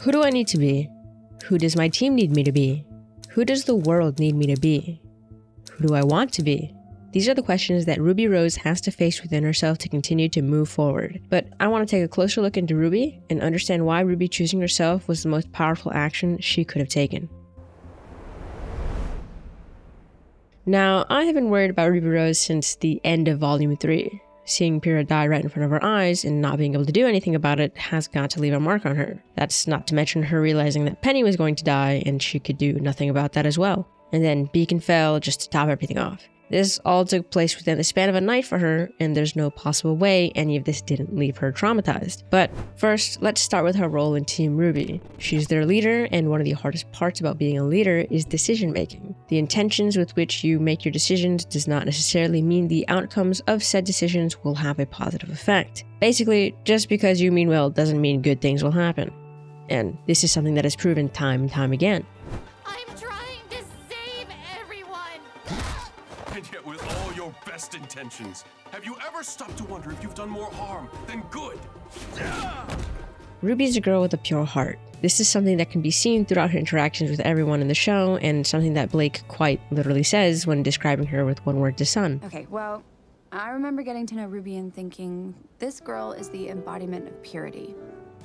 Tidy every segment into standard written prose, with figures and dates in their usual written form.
Who do I need to be? Who does my team need me to be? Who does the world need me to be? Who do I want to be? These are the questions that Ruby Rose has to face within herself to continue to move forward. But I want to take a closer look into Ruby and understand why Ruby choosing herself was the most powerful action she could have taken. Now, I have been worried about Ruby Rose since the end of Volume 3. Seeing Pyrrha die right in front of her eyes and not being able to do anything about it has got to leave a mark on her. That's not to mention her realizing that Penny was going to die and she could do nothing about that as well. And then Beacon fell just to top everything off. This all took place within the span of a night for her, and there's no possible way any of this didn't leave her traumatized. But first, let's start with her role in Team Ruby. She's their leader, and one of the hardest parts about being a leader is decision making. The intentions with which you make your decisions does not necessarily mean the outcomes of said decisions will have a positive effect. Basically, just because you mean well doesn't mean good things will happen. And this is something that is proven time and time again. Best intentions. Have you ever stopped to wonder if you've done more harm than good? Ruby's a girl with a pure heart. This is something that can be seen throughout her interactions with everyone in the show, and something that Blake quite literally says when describing her with one word to Sun. Okay, well, I remember getting to know Ruby and thinking, this girl is the embodiment of purity.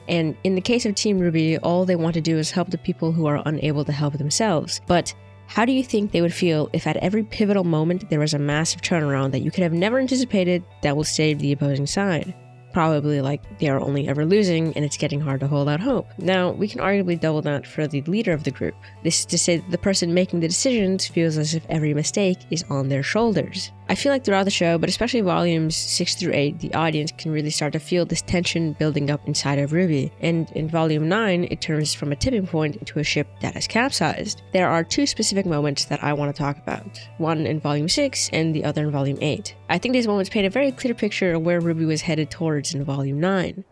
And in the case of Team Ruby, all they want to do is help the people who are unable to help themselves. But how do you think they would feel if at every pivotal moment there was a massive turnaround that you could have never anticipated that will save the opposing side? Probably like they are only ever losing and it's getting hard to hold out hope. Now, we can arguably double that for the leader of the group. This is to say that the person making the decisions feels as if every mistake is on their shoulders. I feel like throughout the show, but especially volumes 6 through 8, the audience can really start to feel this tension building up inside of Ruby. And in volume 9, it turns from a tipping point into a ship that has capsized. There are two specific moments that I want to talk about. One in volume 6 and the other in volume 8. I think these moments paint a very clear picture of where Ruby was headed towards in volume 9.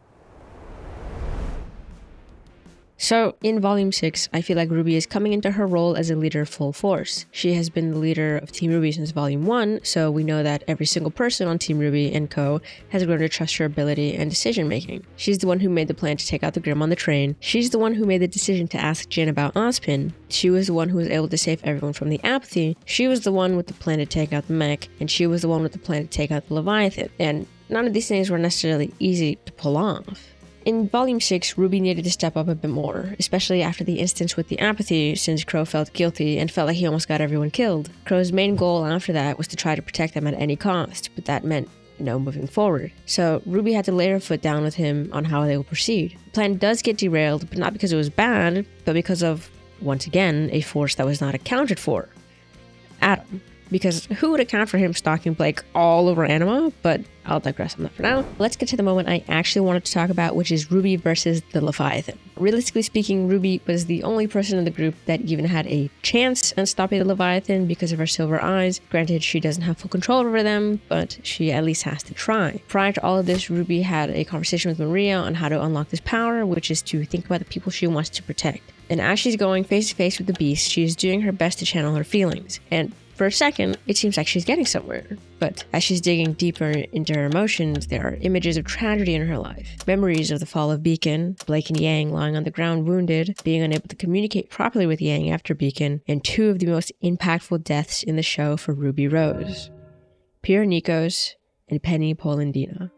So, in Volume 6, I feel like Ruby is coming into her role as a leader full force. She has been the leader of Team Ruby since Volume 1, so we know that every single person on Team Ruby and co. has grown to trust her ability and decision making. She's the one who made the plan to take out the Grim on the train. She's the one who made the decision to ask Jin about Ozpin. She was the one who was able to save everyone from the apathy. She was the one with the plan to take out the mech, and she was the one with the plan to take out the Leviathan. And none of these things were necessarily easy to pull off. In Volume 6, Ruby needed to step up a bit more, especially after the instance with the apathy, since Crow felt guilty and felt like he almost got everyone killed. Crow's main goal after that was to try to protect them at any cost, but that meant no moving forward. So Ruby had to lay her foot down with him on how they will proceed. The plan does get derailed, but not because it was bad, but because of, once again, a force that was not accounted for. Adam. Because who would account for him stalking Blake all over Anima? But I'll digress on that for now. Let's get to the moment I actually wanted to talk about, which is Ruby versus the Leviathan. Realistically speaking, Ruby was the only person in the group that even had a chance at stopping the Leviathan because of her silver eyes. Granted, she doesn't have full control over them, but she at least has to try. Prior to all of this, Ruby had a conversation with Maria on how to unlock this power, which is to think about the people she wants to protect. And as she's going face to face with the beast, she is doing her best to channel her feelings. And for a second, it seems like she's getting somewhere. But as she's digging deeper into her emotions, there are images of tragedy in her life. Memories of the fall of Beacon, Blake and Yang lying on the ground wounded, being unable to communicate properly with Yang after Beacon, and two of the most impactful deaths in the show for Ruby Rose. Pyrrha Nikos and Penny Polendina.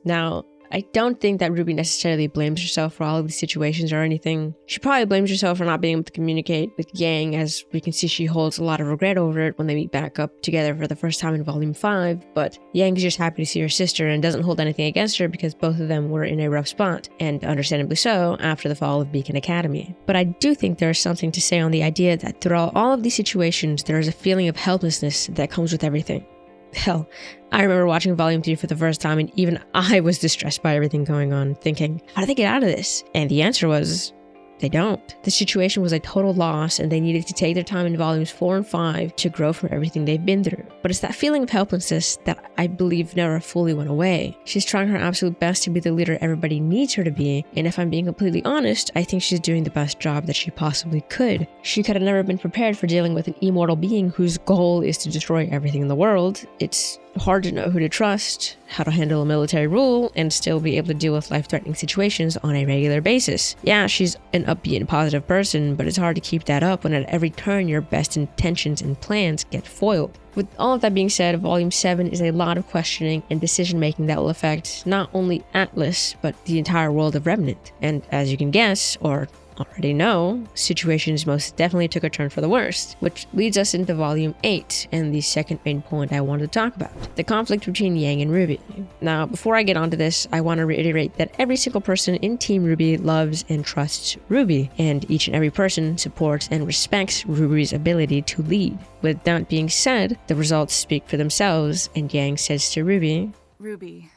Now, I don't think that Ruby necessarily blames herself for all of these situations or anything. She probably blames herself for not being able to communicate with Yang, as we can see she holds a lot of regret over it when they meet back up together for the first time in Volume 5, but Yang is just happy to see her sister and doesn't hold anything against her because both of them were in a rough spot, and understandably so, after the fall of Beacon Academy. But I do think there is something to say on the idea that throughout all of these situations, there is a feeling of helplessness that comes with everything. Hell, I remember watching Volume 3 for the first time, and even I was distressed by everything going on, thinking, how do they get out of this? And the answer was, they don't. The situation was a total loss, and they needed to take their time in Volumes 4 and 5 to grow from everything they've been through. But it's that feeling of helplessness that I believe never fully went away. She's trying her absolute best to be the leader everybody needs her to be, and if I'm being completely honest, I think she's doing the best job that she possibly could. She could have never been prepared for dealing with an immortal being whose goal is to destroy everything in the world. It's hard to know who to trust, how to handle a military rule, and still be able to deal with life-threatening situations on a regular basis. Yeah, she's an upbeat and positive person, but it's hard to keep that up when at every turn your best intentions and plans get foiled. With all of that being said, Volume 7 is a lot of questioning and decision-making that will affect not only Atlas, but the entire world of Remnant. And as you can guess, or already know, situations most definitely took a turn for the worst, which leads us into Volume 8 and the second main point I wanted to talk about, the conflict between Yang and Ruby. Now, before I get onto this, I want to reiterate that every single person in Team Ruby loves and trusts Ruby, and each and every person supports and respects Ruby's ability to lead. With that being said, the results speak for themselves, and Yang says to Ruby, Ruby,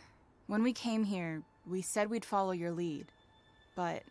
when we came here, we said we'd follow your lead, but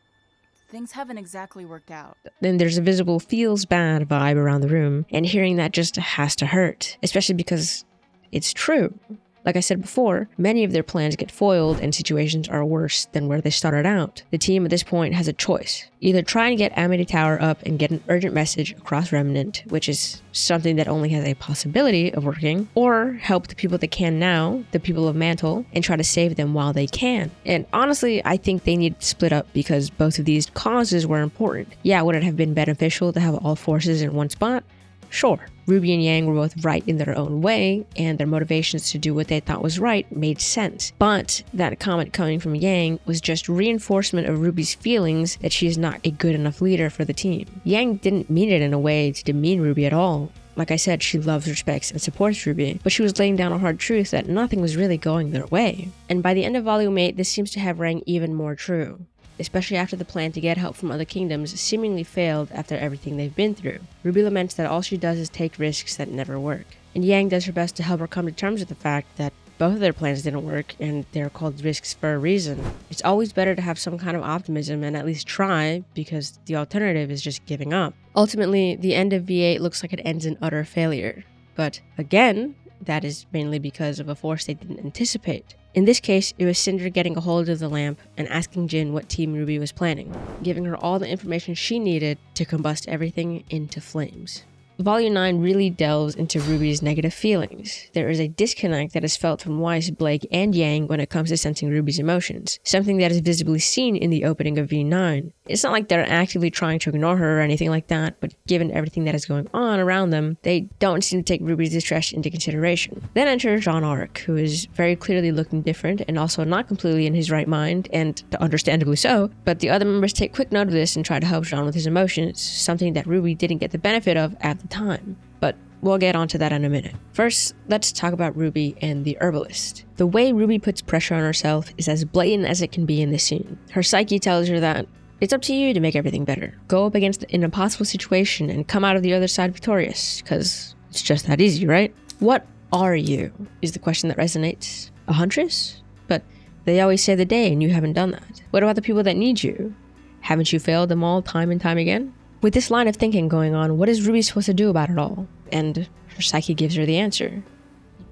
things haven't exactly worked out. Then there's a visible feels bad vibe around the room, and hearing that just has to hurt, especially because it's true. Like I said before, many of their plans get foiled and situations are worse than where they started out. The team at this point has a choice. Either try and get Amity Tower up and get an urgent message across Remnant, which is something that only has a possibility of working, or help the people that can now, the people of Mantle, and try to save them while they can. And honestly, I think they need to split up because both of these causes were important. Yeah, would it have been beneficial to have all forces in one spot? Sure, Ruby and Yang were both right in their own way, and their motivations to do what they thought was right made sense. But that comment coming from Yang was just reinforcement of Ruby's feelings that she is not a good enough leader for the team. Yang didn't mean it in a way to demean Ruby at all. Like I said, she loves, respects, and supports Ruby, but she was laying down a hard truth that nothing was really going their way. And by the end of Volume 8, this seems to have rang even more true, especially after the plan to get help from other kingdoms seemingly failed after everything they've been through. Ruby laments that all she does is take risks that never work, and Yang does her best to help her come to terms with the fact that both of their plans didn't work and they're called risks for a reason. It's always better to have some kind of optimism and at least try, because the alternative is just giving up. Ultimately, the end of V8 looks like it ends in utter failure, but again, that is mainly because of a force they didn't anticipate. In this case, it was Cinder getting a hold of the lamp and asking Jin what Team Ruby was planning, giving her all the information she needed to combust everything into flames. Volume 9 really delves into Ruby's negative feelings. There is a disconnect that is felt from Weiss, Blake, and Yang when it comes to sensing Ruby's emotions, something that is visibly seen in the opening of V9. It's not like they're actively trying to ignore her or anything like that, but given everything that is going on around them, they don't seem to take Ruby's distress into consideration. Then enters Jean Arc, who is very clearly looking different and also not completely in his right mind, and understandably so, but the other members take quick note of this and try to help Jean with his emotions, something that Ruby didn't get the benefit of at the time. But we'll get onto that in a minute. First, let's talk about Ruby and the herbalist. The way Ruby puts pressure on herself is as blatant as it can be in this scene. Her psyche tells her that it's up to you to make everything better. Go up against an impossible situation and come out of the other side victorious, because it's just that easy, right? What are you? Is the question that resonates. A huntress? But they always say the day and you haven't done that. What about the people that need you? Haven't you failed them all time and time again? With this line of thinking going on, what is Ruby supposed to do about it all? And her psyche gives her the answer.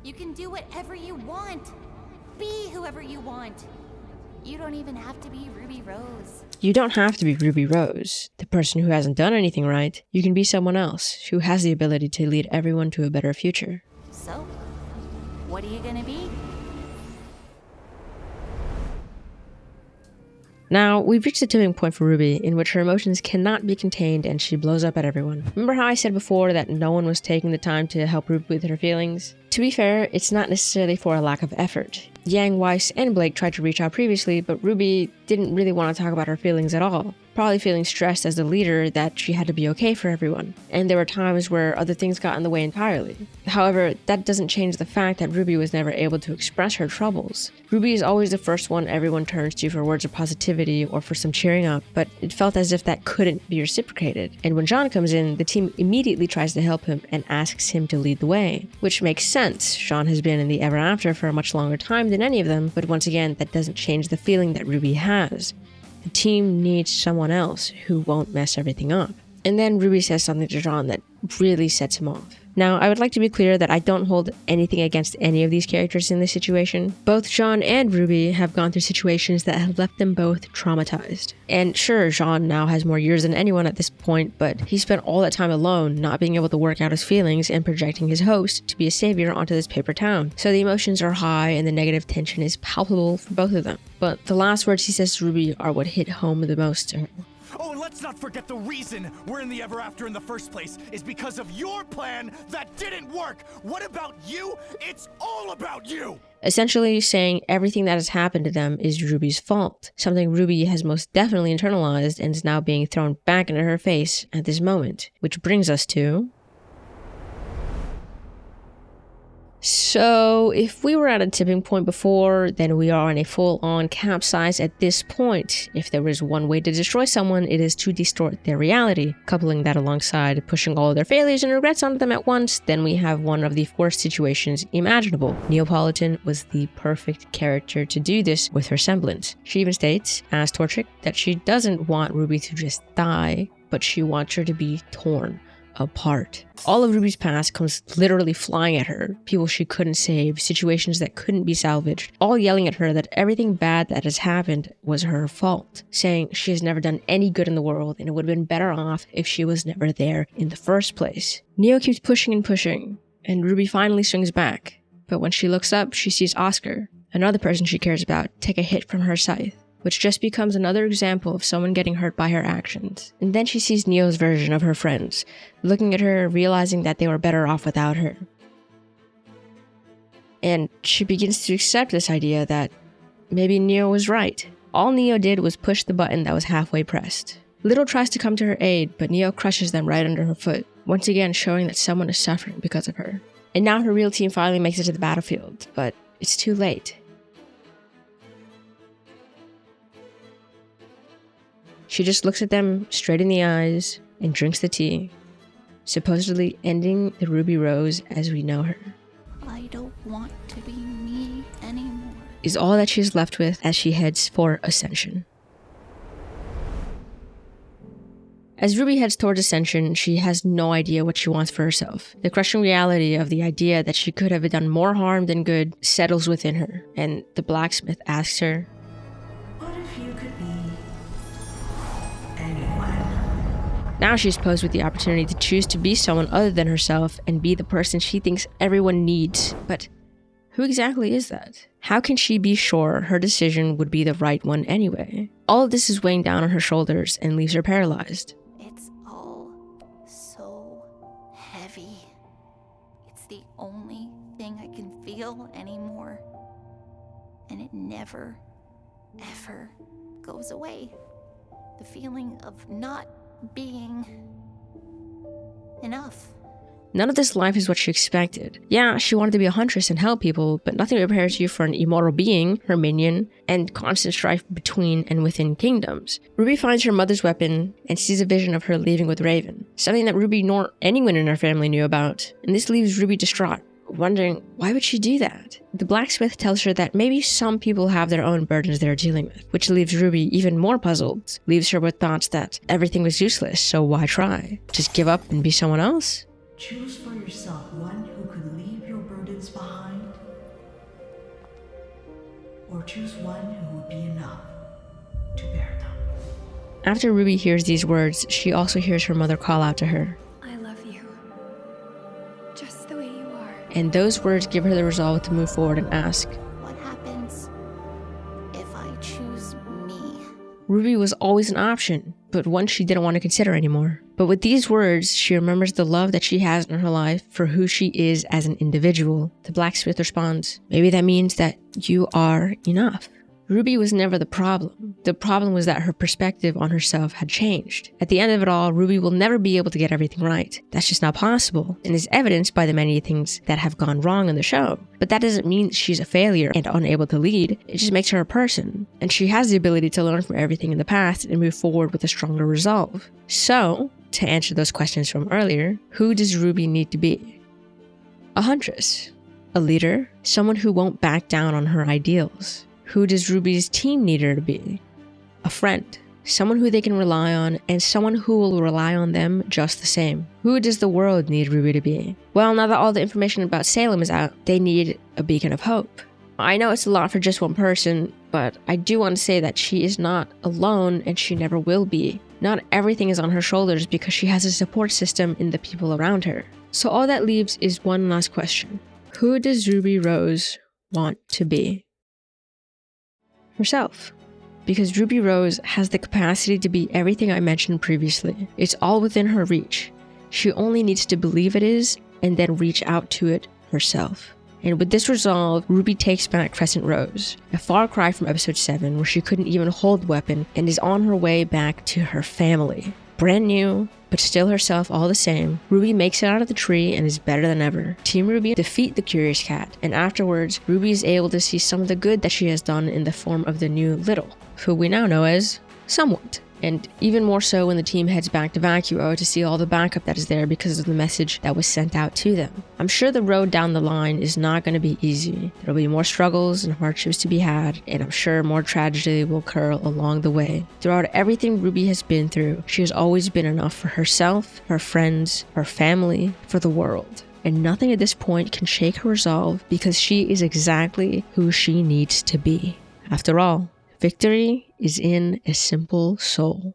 You can do whatever you want. Be whoever you want. You don't even have to be Ruby Rose. You don't have to be Ruby Rose, the person who hasn't done anything right. You can be someone else who has the ability to lead everyone to a better future. So, what are you gonna be? Now, we've reached the tipping point for Ruby in which her emotions cannot be contained and she blows up at everyone. Remember how I said before that no one was taking the time to help Ruby with her feelings? To be fair, it's not necessarily for a lack of effort. Yang, Weiss, and Blake tried to reach out previously, but Ruby didn't really want to talk about her feelings at all. Probably feeling stressed as the leader that she had to be okay for everyone. And there were times where other things got in the way entirely. However, that doesn't change the fact that Ruby was never able to express her troubles. Ruby is always the first one everyone turns to for words of positivity or for some cheering up, but it felt as if that couldn't be reciprocated. And when Jean comes in, the team immediately tries to help him and asks him to lead the way. Which makes sense. Jean has been in the Ever After for a much longer time than any of them, but once again, that doesn't change the feeling that Ruby has. The team needs someone else who won't mess everything up. And then Ruby says something to Jean that really sets him off. Now, I would like to be clear that I don't hold anything against any of these characters in this situation. Both Jean and Ruby have gone through situations that have left them both traumatized. And sure, Jean now has more years than anyone at this point, but he spent all that time alone, not being able to work out his feelings and projecting his hopes to be a savior onto this paper town. So the emotions are high and the negative tension is palpable for both of them. But the last words he says to Ruby are what hit home the most to her. Oh, and let's not forget the reason we're in the Ever After in the first place is because of your plan that didn't work. What about you? It's all about you! Essentially saying everything that has happened to them is Ruby's fault, something Ruby has most definitely internalized and is now being thrown back into her face at this moment. Which brings us to... So, if we were at a tipping point before, then we are on a full-on capsize at this point. If there is one way to destroy someone, it is to distort their reality. Coupling that alongside pushing all of their failures and regrets onto them at once, then we have one of the worst situations imaginable. Neapolitan was the perfect character to do this with her semblance. She even states, as Torchic, that she doesn't want Ruby to just die, but she wants her to be torn apart. All of Ruby's past comes literally flying at her, people she couldn't save, situations that couldn't be salvaged, all yelling at her that everything bad that has happened was her fault, saying she has never done any good in the world and it would have been better off if she was never there in the first place. Neo keeps pushing and pushing, and Ruby finally swings back, but when she looks up, she sees Oscar, another person she cares about, take a hit from her scythe, which just becomes another example of someone getting hurt by her actions. And then she sees Neo's version of her friends, looking at her, realizing that they were better off without her. And she begins to accept this idea that maybe Neo was right. All Neo did was push the button that was halfway pressed. Little tries to come to her aid, but Neo crushes them right under her foot, once again showing that someone is suffering because of her. And now her real team finally makes it to the battlefield, but it's too late. She just looks at them straight in the eyes and drinks the tea, supposedly ending the Ruby Rose as we know her. I don't want to be me anymore. Is all that she is left with as she heads for Ascension. As Ruby heads towards Ascension, she has no idea what she wants for herself. The crushing reality of the idea that she could have done more harm than good settles within her, and the blacksmith asks her, "What if you could be anyone?" Now she's posed with the opportunity to choose to be someone other than herself and be the person she thinks everyone needs. But who exactly is that? How can she be sure her decision would be the right one anyway? All of this is weighing down on her shoulders and leaves her paralyzed. It's all so heavy. It's the only thing I can feel anymore. And it never, ever goes away. The feeling of not being enough. None of this life is what she expected. Yeah, she wanted to be a huntress and help people, but nothing prepares you for an immortal being, her minion, and constant strife between and within kingdoms. Ruby finds her mother's weapon and sees a vision of her leaving with Raven, something that Ruby nor anyone in her family knew about, and this leaves Ruby distraught, wondering why would she do that? The blacksmith tells her that maybe some people have their own burdens they're dealing with, which leaves Ruby even more puzzled, leaves her with thoughts that everything was useless, so why try? Just give up and be someone else? Choose for yourself one who could leave your burdens behind, or choose one who would be enough to bear them. After Ruby hears these words, she also hears her mother call out to her. I love you. Just the way you are. And those words give her the resolve to move forward and ask, What happens if I choose me? Ruby was always an option, but one she didn't want to consider anymore. But with these words, she remembers the love that she has in her life for who she is as an individual. The blacksmith responds, maybe that means that you are enough. Ruby was never the problem. The problem was that her perspective on herself had changed. At the end of it all, Ruby will never be able to get everything right. That's just not possible, and is evidenced by the many things that have gone wrong in the show. But that doesn't mean she's a failure and unable to lead. It just makes her a person, and she has the ability to learn from everything in the past and move forward with a stronger resolve. So, to answer those questions from earlier, who does Ruby need to be? A huntress, a leader, someone who won't back down on her ideals. Who does Ruby's team need her to be? A friend, someone who they can rely on, and someone who will rely on them just the same. Who does the world need Ruby to be? Well, now that all the information about Salem is out, they need a beacon of hope. I know it's a lot for just one person, but I do want to say that she is not alone and she never will be. Not everything is on her shoulders because she has a support system in the people around her. So all that leaves is one last question. Who does Ruby Rose want to be? Herself. Because Ruby Rose has the capacity to be everything I mentioned previously. It's all within her reach. She only needs to believe it is and then reach out to it herself. And with this resolve, Ruby takes back Crescent Rose, a far cry from episode 7 where she couldn't even hold the weapon, and is on her way back to her family. Brand new, but still herself all the same, Ruby makes it out of the tree and is better than ever. Team Ruby defeat the Curious Cat, and afterwards, Ruby is able to see some of the good that she has done in the form of the new Little, who we now know as Somewhat. And even more so when the team heads back to Vacuo to see all the backup that is there because of the message that was sent out to them. I'm sure the road down the line is not going to be easy. There'll be more struggles and hardships to be had, and I'm sure more tragedy will occur along the way. Throughout everything Ruby has been through, she has always been enough for herself, her friends, her family, for the world. And nothing at this point can shake her resolve because she is exactly who she needs to be. After all, victory is in a simple soul.